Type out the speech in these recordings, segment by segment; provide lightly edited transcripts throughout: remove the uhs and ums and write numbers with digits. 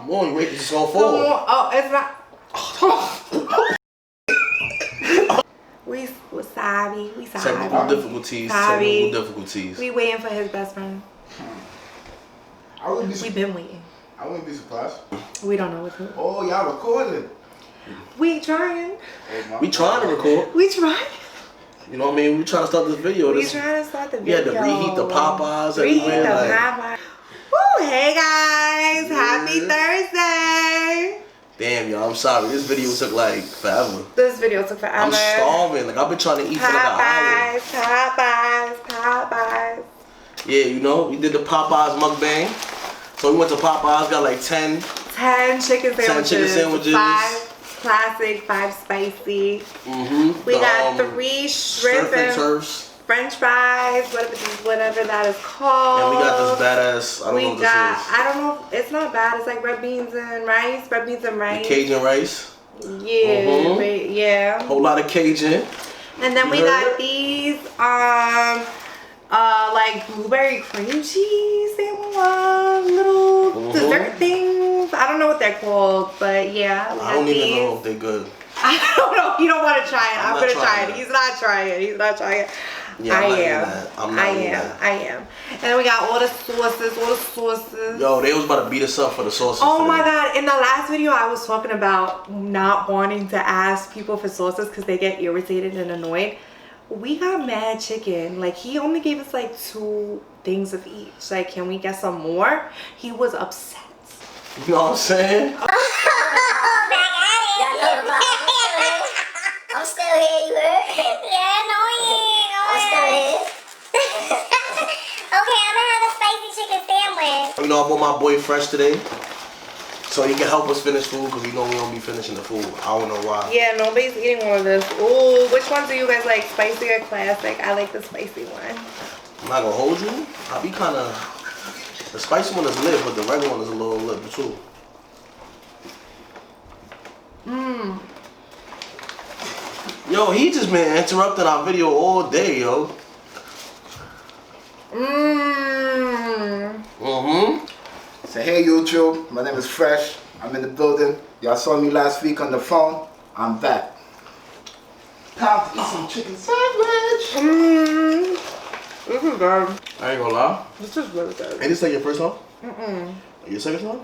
Come on, you wait, it's so full. Oh, it's not. We sorry. Technical difficulties. We waiting for his best friend. We've been waiting. I wouldn't be surprised. We don't know what to do. Oh, y'all recording. We trying. We trying to record. We trying. You know what I mean? We trying to start this video. We trying to start the video. We had to reheat the Popeyes everywhere. Popeyes. Woo, hey guys. Happy Thursday. Damn, y'all, I'm sorry. This video took like forever. This video took forever. I'm starving. Like, I've been trying to eat for like an hour. Popeyes. Yeah, you know, we did the Popeyes Mukbang. So we went to Popeyes, got like 10 chicken sandwiches. 10 chicken sandwiches. 5 classic, 5 spicy. We got 3 shrimp and turfs. French fries, whatever that is called. And we got this badass, I don't know what this is. I don't know, it's not bad. It's like red beans and rice. The Cajun rice. Yeah, yeah. Whole lot of Cajun. And then we got these, like blueberry cream cheese little dessert things. I don't know what they're called, but yeah. I don't even know if they're good. I don't know. You don't want to try it. I'm gonna try it. He's not trying it. Yeah, I am. And then we got all the sauces. Yo, they was about to beat us up for the sauces. Oh my god, in the last video I was talking about not wanting to ask people for sauces because they get irritated and annoyed. We got mad chicken. Like, he only gave us like 2 things of each. Like, can we get some more? He was upset. You know what I'm saying? I'm still here, you heard? Yeah, annoying. I'm still here. Okay, I'm gonna have a spicy chicken sandwich. You know, I brought my boy Fresh today, so he can help us finish food, because we know we don't be finishing the food. I don't know why. Yeah, nobody's eating all of this. Ooh, which one do you guys like, spicy or classic? I like the spicy one. I'm not gonna hold you. I be kind of... The spicy one is lit, but the regular one is a little lit too. Yo, he just been interrupting our video all day, yo. Say, hey YouTube, my name is Fresh. I'm in the building. Y'all saw me last week on the phone. I'm back. Time to eat some chicken sandwich. This is good. I ain't gonna lie. This is really good. Ain't this like your first time? Your second time?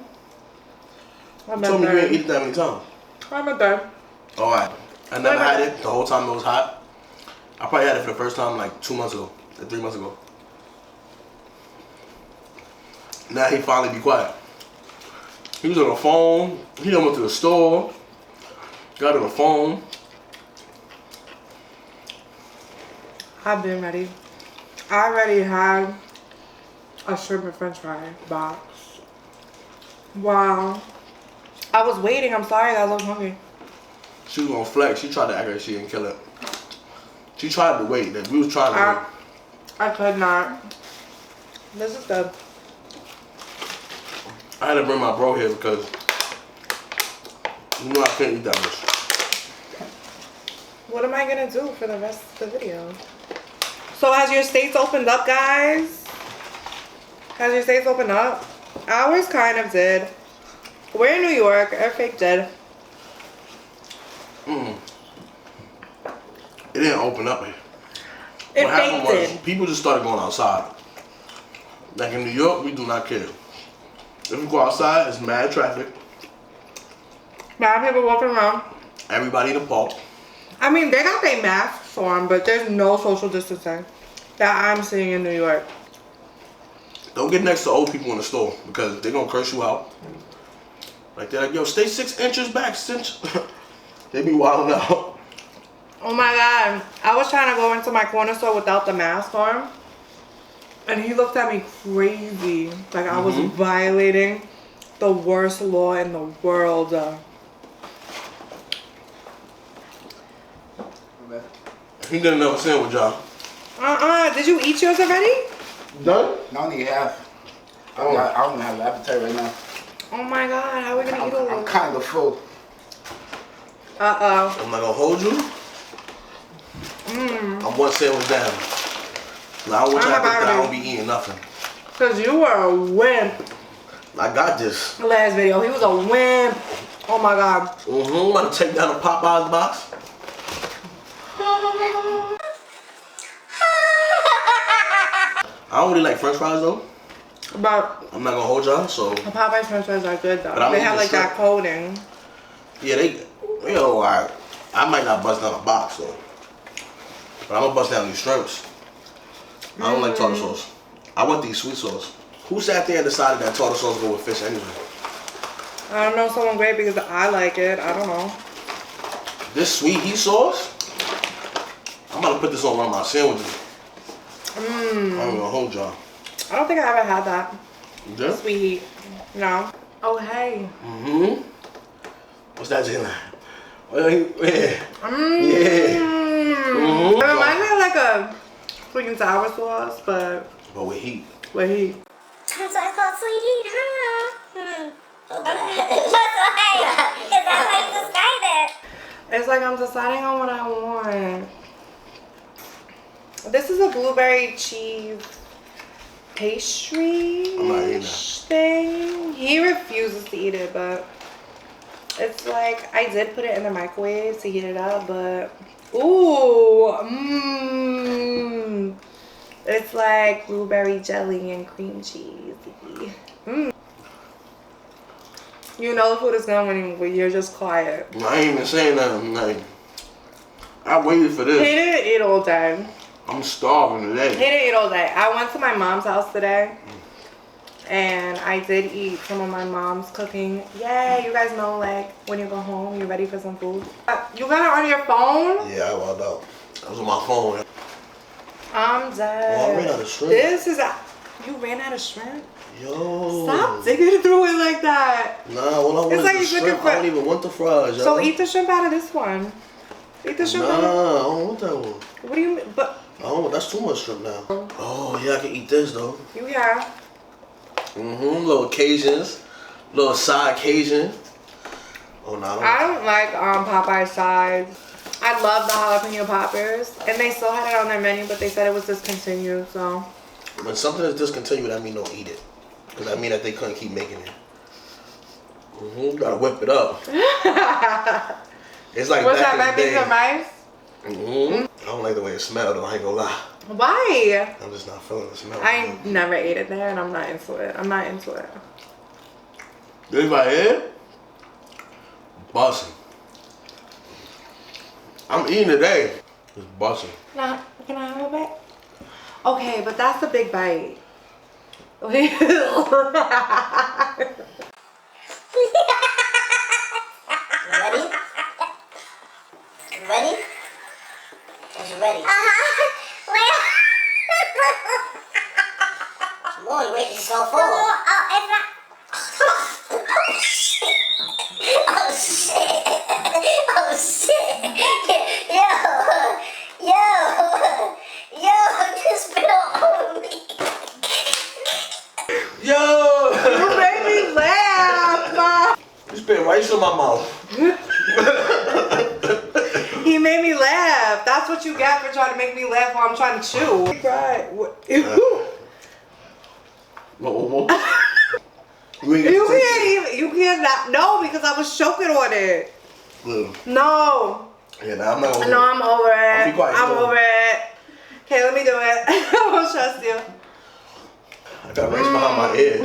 You told me you ain't eaten that many times. I'm a third. Alright. I never had it the whole time it was hot. I probably had it for the first time like 2 months ago, or 3 months ago. Now he finally be quiet. He was on the phone. He done went to the store. Got on the phone. I've been ready. I already had a shrimp and french fry box. Wow. I was waiting. I'm sorry guys, I was hungry. She was gonna flex. She tried to act like she didn't kill it. She tried to wait. We was trying to wait. I could not. This is good. I had to bring my bro here because you know I couldn't eat that much. What am I gonna do for the rest of the video? So has your states opened up, guys? Has your states opened up? Ours kind of did. We're in New York. Our fake did. It didn't open up here. What happened was people just started going outside. Like in New York, we do not care. If we go outside, it's mad traffic. Mad people walking around. Everybody in the park. I mean, they got their masks on, but there's no social distancing that I'm seeing in New York. Don't get next to old people in the store because they're gonna curse you out. Like they're like, yo, stay 6 inches back, cinch. They be wilding out. Oh my god. I was trying to go into my corner store without the mask on. And he looked at me crazy. Like I was violating the worst law in the world. He did another sandwich, y'all. Did you eat yours already? Done? I only half. I don't even have an appetite right now. Oh my god, how are we gonna eat all of I'm this? kind of full. Uh-oh. I'm not gonna hold you. I'm 1 sandwich down. Now I want y'all to think that I don't be eating nothing. Cause you were a wimp. I got this. Last video, he was a wimp. Oh my god. I'm about to take down the Popeyes box. I don't really like French fries though. But I'm not gonna hold y'all, so. the Popeyes French fries are good But though. I'm They eating have like shrimp. that coating. Yeah, they alright. I might not bust down a box though. But I'm gonna bust down these shrimps. I don't like tartar sauce. I want these sweet sauce. Who sat there and decided that tartar sauce go with fish anyway? I don't know, someone great because I like it. I don't know. This sweet heat sauce? I'm about to put this on one of my sandwiches. I'm gonna hold y'all. I don't think I ever had that. You did? Sweet heat. No. Oh, hey. What's that, Jalen? Yeah. It reminds me of like a sweet and sour sauce, but But with heat. with heat. So I call sweet heat, huh? That's why. Is that how you describe it? It's like I'm deciding on what I want. This is a blueberry cheese pastry I'm not eating that. thing. He refuses to eat it, but it's like I did put it in the microwave to heat it up, but ooh, it's like blueberry jelly and cream cheese. You know the food is coming when you're just quiet. I ain't even saying nothing. Like, I waited for He this. didn't eat all day. I'm starving He today. didn't eat all day. I went to my mom's house today, and I did eat some of my mom's cooking. Yeah, you guys know, like, when you go home, you're ready for some food. You got it on your phone? Yeah, I walked out. I was on my phone. I'm dead. Oh, I ran out of shrimp. This is you ran out of shrimp? Yo. Stop digging through it like that. Nah, all I want It's is like the he's looking shrimp. for- I don't even want the fries, yo. So eat the shrimp out of this one. Eat the shrimp Nah, out I of don't want that one. What do you mean? But I don't want, that's too much shrimp now. Oh, yeah, I can eat this, though. you have. Little Cajuns. Little side Cajun. Oh, no, I don't like Popeyes sides. I love the jalapeno poppers, and they still had it on their menu, but they said it was discontinued. So When something is discontinued, that mean don't eat it. Because that mean that they couldn't keep making it. Gotta whip it up. It's like what's back that? in the Back day. mice? I don't like the way it smelled, though. I ain't gonna lie. Why? I'm just not feeling the smell. I never ate it there, and I'm not into it. I'm not into it. This right here, bussin'. I'm eating today. It's bussin'. Nah, can I have a bite? Okay, but that's a big bite. Ready? Ready? Is you ready? Come on, wait, it's so full. Oh shit! Oh shit! Yo! Just spit all over me. Yo! You made me laugh. You spit right in my mouth. He made me laugh. That's what you get for trying to make me laugh while I'm trying to chew. Right. Whoa. You can't not. No, because I was choking on it. No. Yeah, nah, I'm not over No, I'm over I'll it. be quiet. I'm over it. Okay, let me do it. I won't trust you. I got rice behind my ear.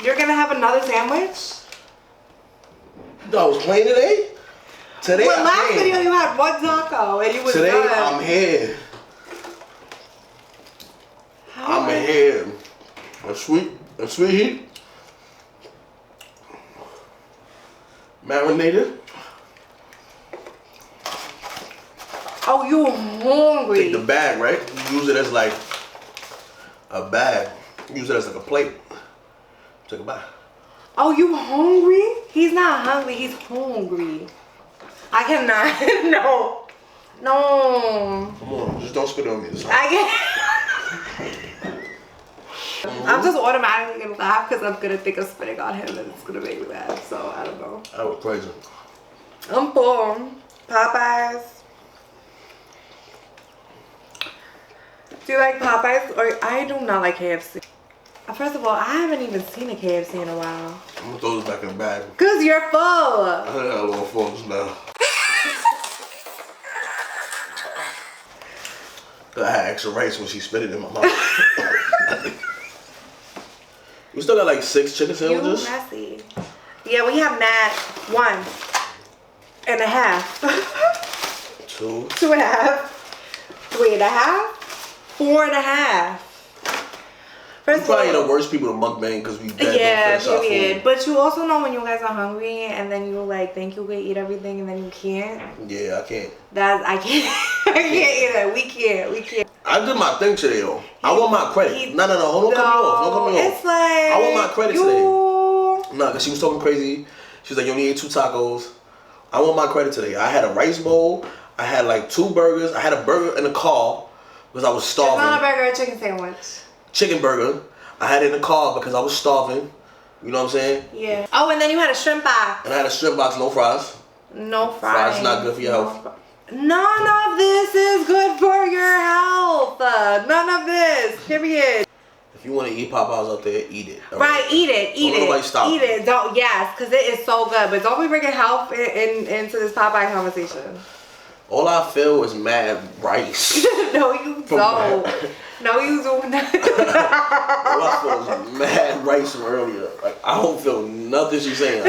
You're gonna have another sandwich? I was playing today? Today Well, I'm last here. video you had one taco and you was Today done. I'm here. How I'm is- here. A sweet heat. Marinated. Oh, you hungry? Take the bag, right? You use it as like a bag. Use it as like a plate. Take a bite. Oh, you hungry? He's not hungry. He's hungry. I cannot. No. No. Come on, just don't spit on me this time. I can't. I'm just automatically gonna laugh because I'm gonna think of spitting on him and it's gonna make me laugh. So I don't know. I was crazy. I'm full. Popeyes. Do you like Popeyes? Or I do not like KFC. First of all, I haven't even seen a KFC in a while. I'm gonna throw this back in the bag. Cause you're full. I got a little phones now. I had extra rice when she spit it in my mouth. We still got like 6 chicken sandwiches. You messy. Yeah, we have Nat 1.5. 2. 2.5. 3.5. 4.5. First We're probably the worst people to mukbang because we bad. Yeah, period. But you also know when you guys are hungry and then you like think you can eat everything and then you can't. Yeah, I can't. I can't. I can't either. We can't. I did my thing today though. I want my credit. No. Don't cut me off. Don't cut me off. It's like I want my credit today. Nah, cause she was talking crazy. She was like, you only ate 2 tacos. I want my credit today. I had a rice bowl. I had like 2 burgers. I had a burger in the car because I was starving. It's not a burger, a chicken sandwich. Chicken burger. I had it in the car because I was starving. You know what I'm saying? Yeah. Oh, and then you had a shrimp box. And I had a shrimp box, no fries. No fries. Fries not good for your health. None of this is good for your health. None of this. Period. If you want to eat Popeyes out there, eat it. Right, eat it. Don't nobody stop. Eat it. Don't. Yes, because it is so good. But don't be bringing health into this Popeye conversation. All I feel is mad rice. No, you don't. No, you do not. All I feel is mad rice from earlier. Like I don't feel nothing she's saying.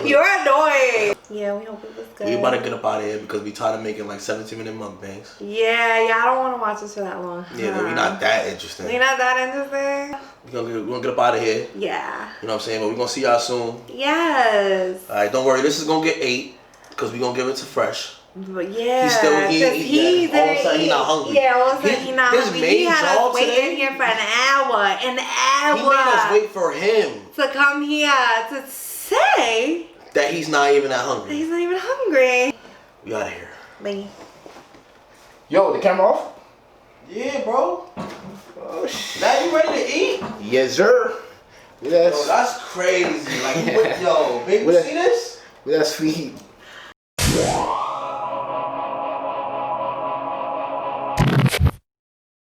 You're annoying. Yeah, we hope it was good. We about to get up out of here because we tired of making like 17-minute mukbangs. Yeah, I don't want to watch this for that long. Yeah, we're not that interesting. We're not that interesting. We're gonna get up out of here. Yeah. You know what I'm saying? But we're gonna see y'all soon. Yes. Alright, don't worry. This is gonna get 8 because we're gonna give it to Fresh. But yeah, He's still all of a sudden he not hungry. Yeah, all of a sudden he not his hungry. main He had job us waiting today? here for an hour. He made us wait for him. To come here to say That he's not even that that hungry. he's not even hungry. We out of here. Bye. Yo, the camera off? Yeah, bro. Oh, shit. Now you ready to eat? Yes, sir. Yes. Yo, that's crazy. Like, yo, baby, you see this? With that sweet.